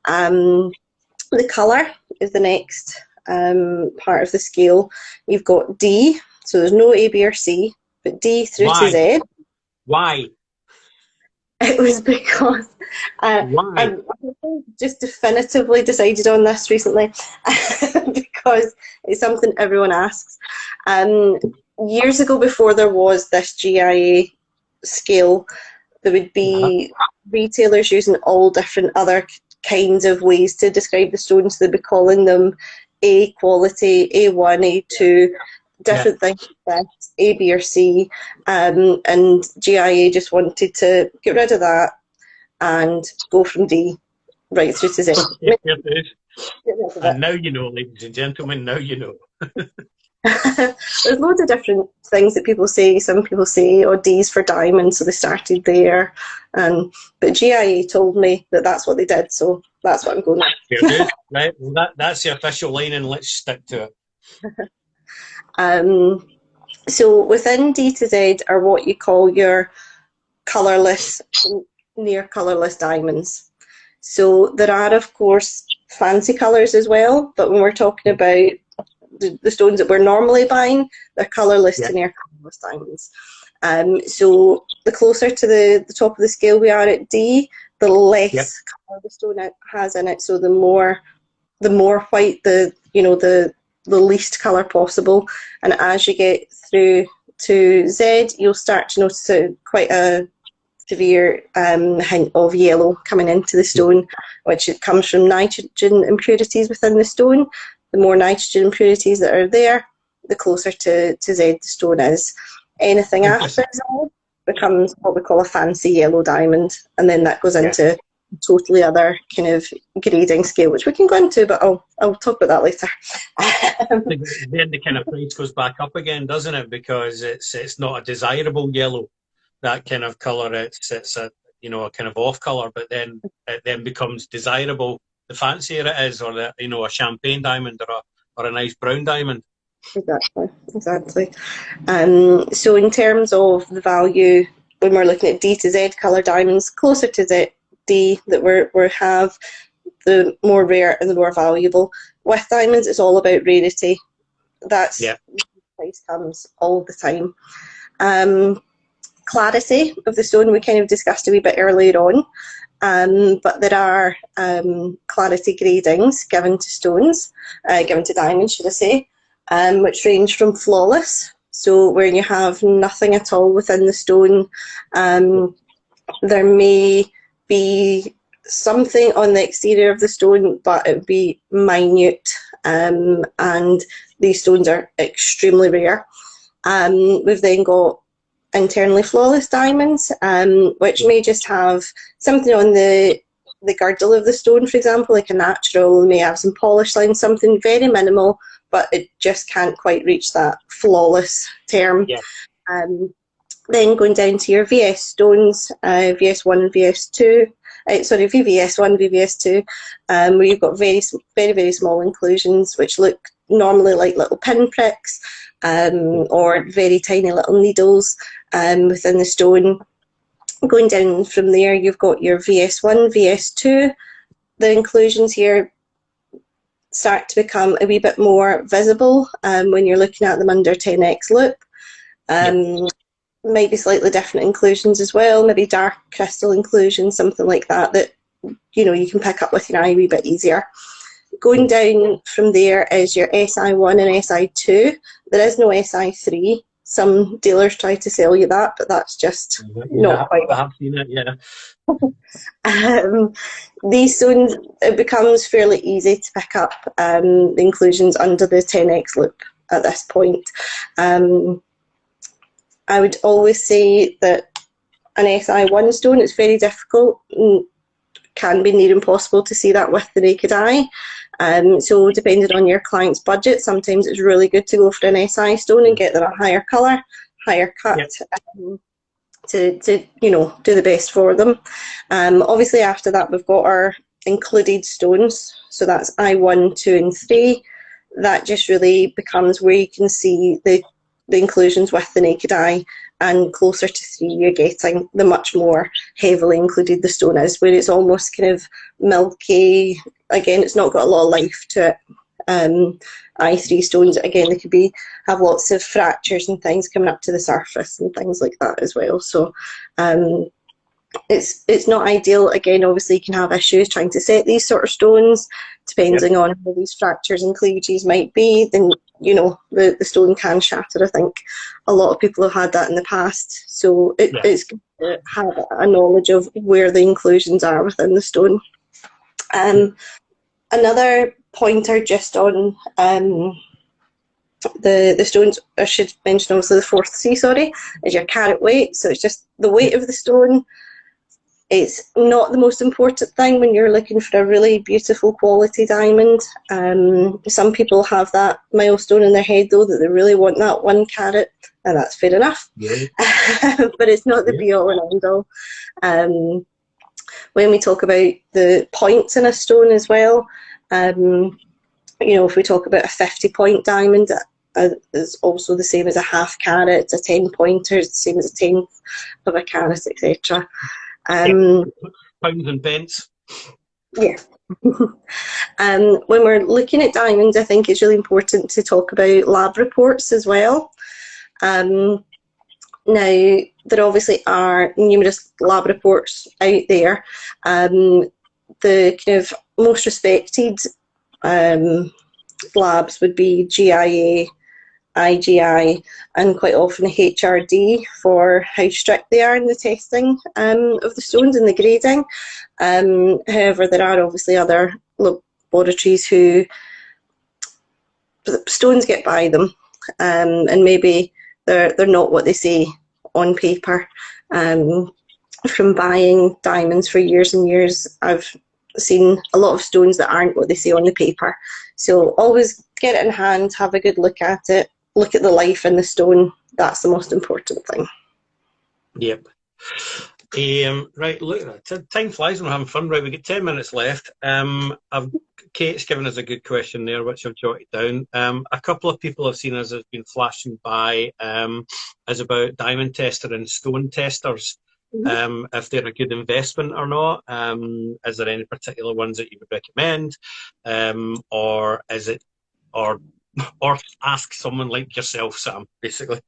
The colour is the next part of the scale. You've got D, so there's no A, B or C, but D through to Z. Why? It was because I just definitively decided on this recently because it's something everyone asks. Years ago, before there was this GIA scale, there would be retailers using all different other kinds of ways to describe the stones. They'd be calling them A quality, A1, A2, different things like that, A, B or C, and GIA just wanted to get rid of that and go from D right through to Z. And now you know, ladies and gentlemen, now you know. There's loads of different things that people say. Some people say, oh, D's for diamond, so they started there. But GIA told me that that's what they did, so that's what I'm going with. Right, well, that's the official line, and let's stick to it. So within D to Z are what you call your colourless, near colourless diamonds. So there are, of course, fancy colours as well, but when we're talking about the stones that we're normally buying, they're colourless to near colourless diamonds. So the closer to the top of the scale we are at D, the less colour the stone has in it. So the more white, the least colour possible. And as you get through to Z, you'll start to notice quite a severe hint of yellow coming into the stone, which it comes from nitrogen impurities within the stone. The more nitrogen impurities that are there, the closer to Z the stone is. Anything after Z becomes what we call a fancy yellow diamond, and then that goes into a totally other kind of grading scale, which we can go into, but I'll talk about that later. Then the kind of price goes back up again, doesn't it? Because it's not a desirable yellow, that kind of colour. It's a a kind of off colour, but then it then becomes desirable the fancier it is, or a champagne diamond or a nice brown diamond. Exactly. So in terms of the value, when we're looking at D to Z colour diamonds, closer to D that we have, the more rare and the more valuable. With diamonds, it's all about rarity. That's where the price comes all the time. Clarity of the stone we kind of discussed a wee bit earlier on. But there are clarity gradings given to stones, given to diamonds, should I say, which range from flawless, so where you have nothing at all within the stone. There may be something on the exterior of the stone, but it would be minute, and these stones are extremely rare. We've then got internally flawless diamonds, which may just have something on the girdle of the stone, for example, like a natural, may have some polish lines, something very minimal, but it just can't quite reach that flawless term. Yeah. Then going down to your VS stones, VS1 and VS2, sorry, VVS1, VVS2, where you've got very, very small inclusions, which look normally like little pinpricks, or very tiny little needles within the stone. Going down from there, you've got your VS1, VS2. The inclusions here start to become a wee bit more visible when you're looking at them under 10x loop. Maybe slightly different inclusions as well, maybe dark crystal inclusions, something like that, that you can pick up with your eye a wee bit easier. Going down from there is your SI1 and SI2. There is no SI3. Some dealers try to sell you that, but that's just not quite. I have seen it, yeah. These stones, it becomes fairly easy to pick up the inclusions under the 10x loop at this point. I would always say that an SI1 stone, it's very difficult, can be near impossible to see that with the naked eye. So depending on your client's budget, sometimes it's really good to go for an SI stone and get them a higher colour, higher cut, to do the best for them. Obviously after that we've got our included stones, so that's I1, 2 and 3. That just really becomes where you can see the inclusions with the naked eye, and closer to 3 you're getting the much more heavily included the stone is, where it's almost kind of milky. Again, it's not got a lot of life to it. I3 stones, again, they could have lots of fractures and things coming up to the surface and things like that as well. So it's not ideal. Again, obviously you can have issues trying to set these sort of stones, depending on how these fractures and cleavages might be. Then the stone can shatter. I think a lot of people have had that in the past, so it's good to have a knowledge of where the inclusions are within the stone. Another pointer just on the stones, I should mention also the fourth C, is your carat weight. So it's just the weight of the stone. It's not the most important thing when you're looking for a really beautiful quality diamond. Some people have that milestone in their head though, that they really want that 1 carat, and that's fair enough. But it's not the be all and end all. When we talk about the points in a stone as well, if we talk about a 50-point diamond, is also the same as a half carat. It's a 10-pointer, it's the same as a 10th of a carat, etc. Pounds and pence. Yeah. When we're looking at diamonds, I think it's really important to talk about lab reports as well. Now, there obviously are numerous lab reports out there. The kind of most respected labs would be GIA, IGI, and quite often HRD for how strict they are in the testing of the stones and the grading. However, there are obviously other laboratories who stones get by them, and maybe they're not what they say on paper. From buying diamonds for years and years, I've seen a lot of stones that aren't what they say on the paper. So always get it in hand, have a good look at it, look at the life in the stone. That's the most important thing. Yep. Right, look at that. Time flies when we're having fun. Right, we've got 10 minutes left. Kate's given us a good question there, which I've jotted down. A couple of people have seen us have been flashing by as about diamond tester and stone testers. If they're a good investment or not. Is there any particular ones that you would recommend, or is it, or ask someone like yourself, Sam, basically?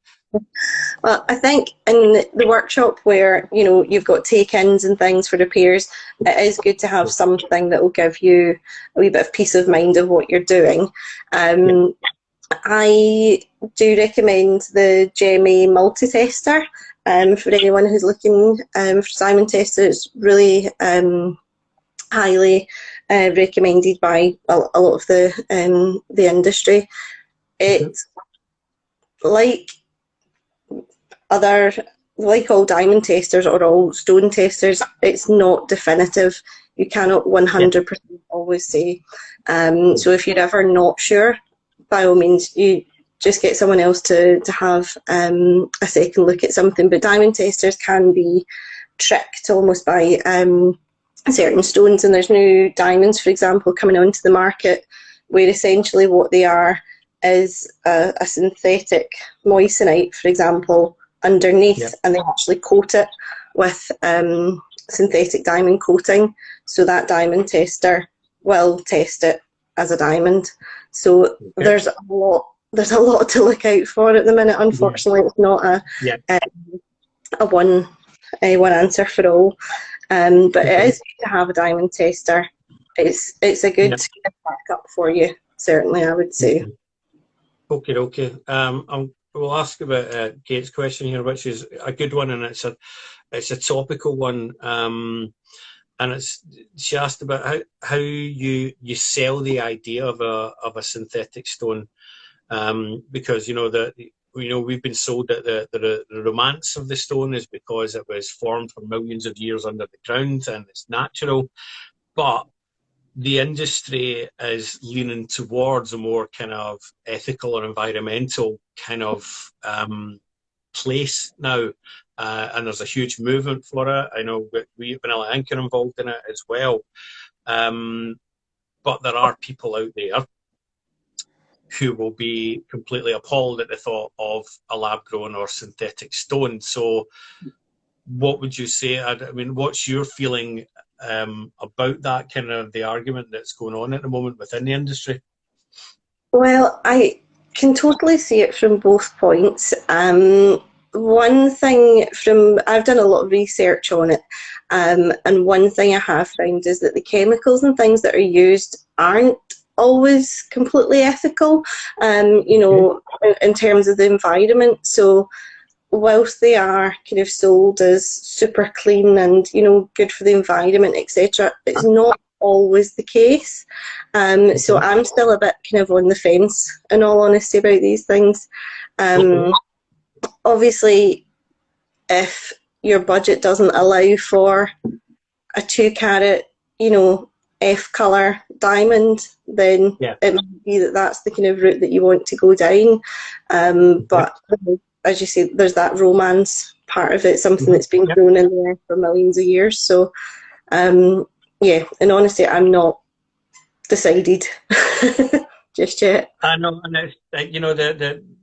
Well, I think in the workshop where you've got take-ins and things for repairs, it is good to have something that will give you a wee bit of peace of mind of what you're doing. I do recommend the GEMA multi-tester. For anyone who's looking for diamond testers, it's really highly recommended by a lot of the industry. Okay. It's like other, like all diamond testers or all stone testers, it's not definitive. You cannot Yeah. 100% always say. So if you're ever not sure, by all means, you just get someone else to have a second look at something. But diamond testers can be tricked almost by certain stones, and there's new diamonds, for example, coming onto the market where essentially what they are is a synthetic moissanite, for example, Yeah. underneath, and they actually coat it with synthetic diamond coating, so that diamond tester will test it as a diamond. So Okay. there's a lot to look out for at the minute. Yeah. Unfortunately, it's not Yeah. a one answer for all. But it Okay. is good to have a diamond tester. It's a Yeah. good backup for you, certainly, I would say. Okay. Okay. Okay. We'll ask about Kate's question here, which is a good one, and it's a topical one. And she asked about how you sell the idea of a synthetic stone, because we've been sold that the romance of the stone is because it was formed for millions of years under the ground and it's natural, but the industry is leaning towards a more kind of ethical or environmental kind of place now. And there's a huge movement for it. I know we Vanilla Ink are involved in it as well. But there are people out there who will be completely appalled at the thought of a lab grown or synthetic stone. So, what would you say? I mean, what's your feeling about that kind of the argument that's going on at the moment within the industry? Well, I can totally see it from both points. One thing from I've done a lot of research on it, and one thing I have found is that the chemicals and things that are used aren't always completely ethical, Okay. in terms of the environment. So whilst they are kind of sold as super clean and good for the environment, etc., it's not always the case. So Okay. I'm still a bit kind of on the fence, in all honesty, about these things. Okay. Um, Obviously, if your budget doesn't allow for a 2 carat, F colour diamond, then Yeah. it might be that that's the kind of route that you want to go down. Okay. But as you say, there's that romance part of it, something Mhm. that's been Yeah. grown in there for millions of years. So, yeah, and honestly, I'm not decided just yet. I know, and it's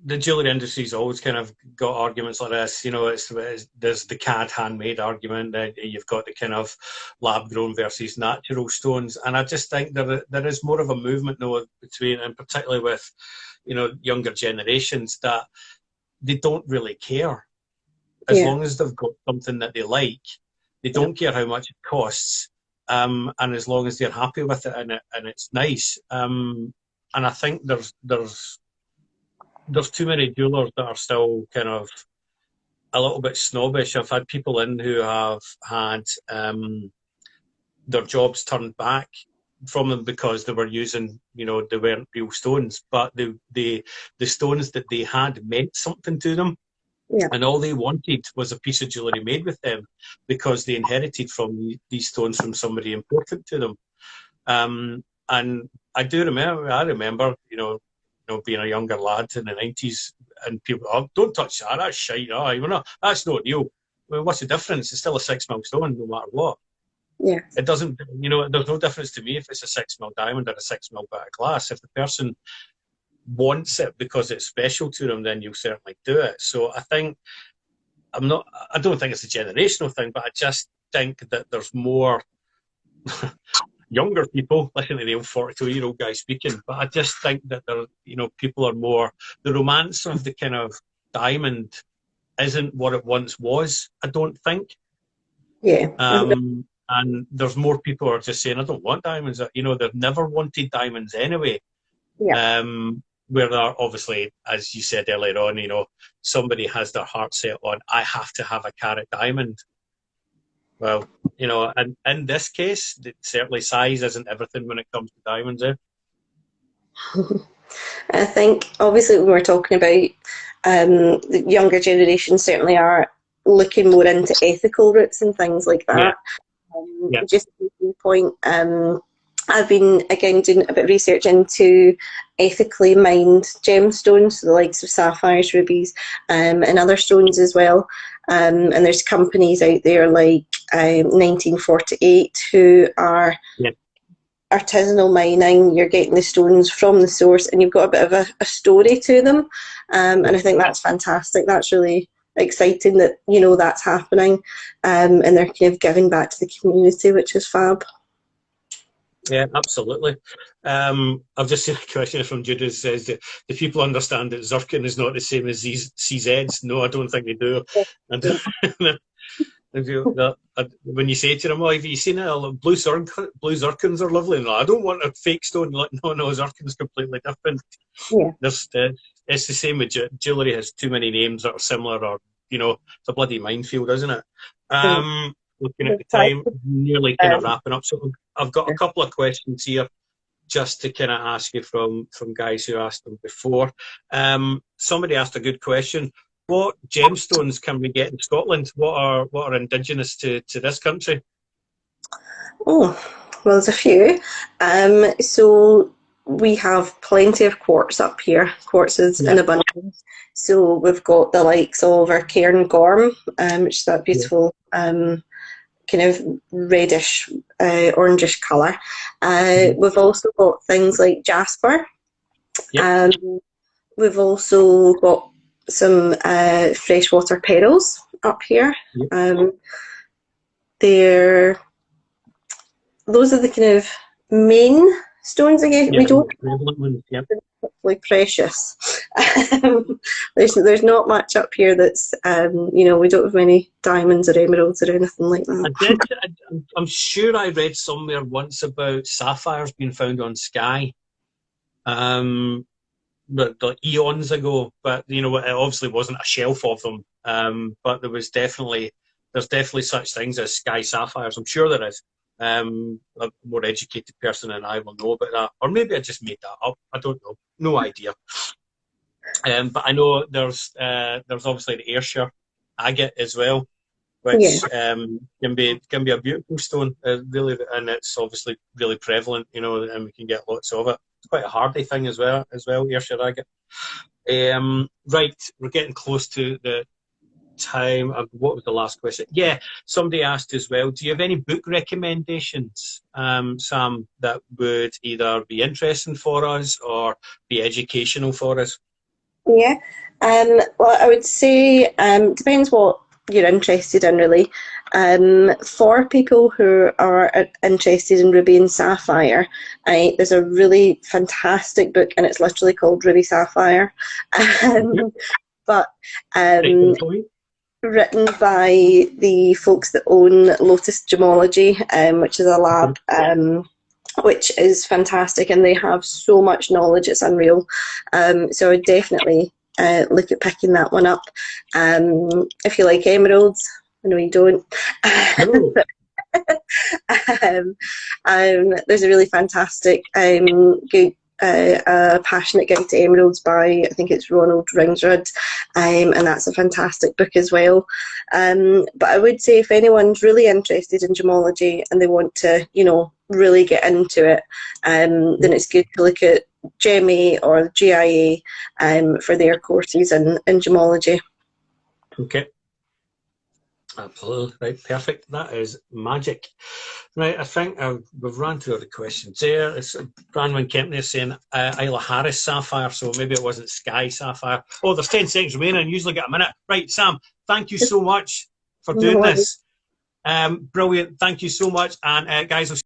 the jewelry industry's always kind of got arguments like this. There's the CAD handmade argument. You've got the kind of lab grown versus natural stones, and I just think there is more of a movement now between, and particularly with younger generations, that they don't really care as Yeah, long as they've got something that they like. They yeah, don't care how much it costs, and as long as they're happy with it and it's nice. And I think there's too many jewelers that are still kind of a little bit snobbish. I've had people in who have had their jobs turned back from them because they were using, they weren't real stones, but the stones that they had meant something to them. yeah, And all they wanted was a piece of jewellery made with them because they inherited from these stones from somebody important to them. And I remember, being a younger lad in the 90s and people, oh, don't touch that, that's shite, oh, that's not real. Well, what's the difference? It's still a 6 mil stone, no matter what. yeah, It doesn't, there's no difference to me if it's a 6 mil diamond or a 6 mil bit of glass. If the person wants it because it's special to them, then you'll certainly do it. So I don't think it's a generational thing, but I just think that there's more younger people, listen to the old 42-year-old guy speaking, but I just think that people are more, the romance of the kind of diamond isn't what it once was, I don't think. yeah, And there's more people who are just saying, I don't want diamonds. They've never wanted diamonds anyway. yeah, Where they're obviously, as you said earlier on, somebody has their heart set on, I have to have a carat diamond. Well, you know, and in this case, certainly size isn't everything when it comes to diamonds. Eh? I think obviously when we're talking about the younger generation certainly are looking more into ethical routes and things like Yeah, that. yeah, Just a key point, I've been again doing a bit of research into ethically mined gemstones, so the likes of sapphires, rubies, and other stones as well. And there's companies out there like 1948 who are yeah. artisanal mining. You're getting the stones from the source, and you've got a bit of a story to them. And I think that's fantastic. That's really exciting that that's happening, and they're kind of giving back to the community, which is fab. Yeah, absolutely. I've just seen a question from Judas says, do people understand that zircon is not the same as these CZs? No, I don't think they do. And when you say to them, "Oh, have you seen it? Blue zircons are lovely." No, I don't want a fake stone. Like, no, zircon's completely different. Yeah. There's, it's the same with jewellery. Has too many names that are similar, or it's a bloody minefield, isn't it? Mm. Looking at the time, nearly kind of wrapping up. So I've got a couple of questions here, just to kind of ask you from guys who asked them before. Somebody asked a good question. What gemstones can we get in Scotland? What are indigenous to this country? Oh, well, there's a few. So we have plenty of quartz up here. Quartz is Yeah, in abundance. So we've got the likes of our cairn gorm, which is that yeah, beautiful kind of reddish, orangish colour. mhm, We've also got things like jasper. yep, Um, we've also got some freshwater perils up here. yep, Um, they're those are the kind of main stones. Again, yeah. we don't Prevalent ones. Yep. like precious. um, there's not much up here that's we don't have many diamonds or emeralds or anything like that. I did. I'm sure I read somewhere once about sapphires being found on Skye. Um, but like eons ago. But it obviously wasn't a shelf of them. But there's definitely such things as sky sapphires. I'm sure there is. A more educated person than I will know about that, or maybe I just made that up. I don't know. No idea. But I know there's obviously the Ayrshire agate as well, Yeah, which can be a beautiful stone, really, and it's obviously really prevalent, and we can get lots of it. It's quite a hardy thing as well, Ayrshire agate. Right, we're getting close to the time. What was the last question? Yeah, somebody asked as well, do you have any book recommendations, Sam, that would either be interesting for us or be educational for us? yeah. Well, I would say depends what you're interested in, really. For people who are interested in ruby and sapphire, there's a really fantastic book, and it's literally called Ruby Sapphire. Yep. Um, but Right, um, written by the folks that own Lotus Gemmology, which is a lab which is fantastic, and they have so much knowledge, it's unreal. So I would definitely look at picking that one up. If you like emeralds, I know you don't. No. um, there's a really fantastic good Passionate Guide to Emeralds by, I think it's Ronald Ringsrud, and that's a fantastic book as well. But I would say if anyone's really interested in gemology and they want to, really get into it, then it's good to look at GEMA or GIA for their courses in gemology. Okay. Absolutely. Right. Perfect. That is magic. Right. I think we've run through all the questions there. It's Branwen Kempney saying Isla Harris Sapphire, so maybe it wasn't Sky Sapphire. Oh, there's 10 seconds remaining. I usually get a minute. Right, Sam, thank you so much for doing this. Brilliant. Thank you so much. And guys,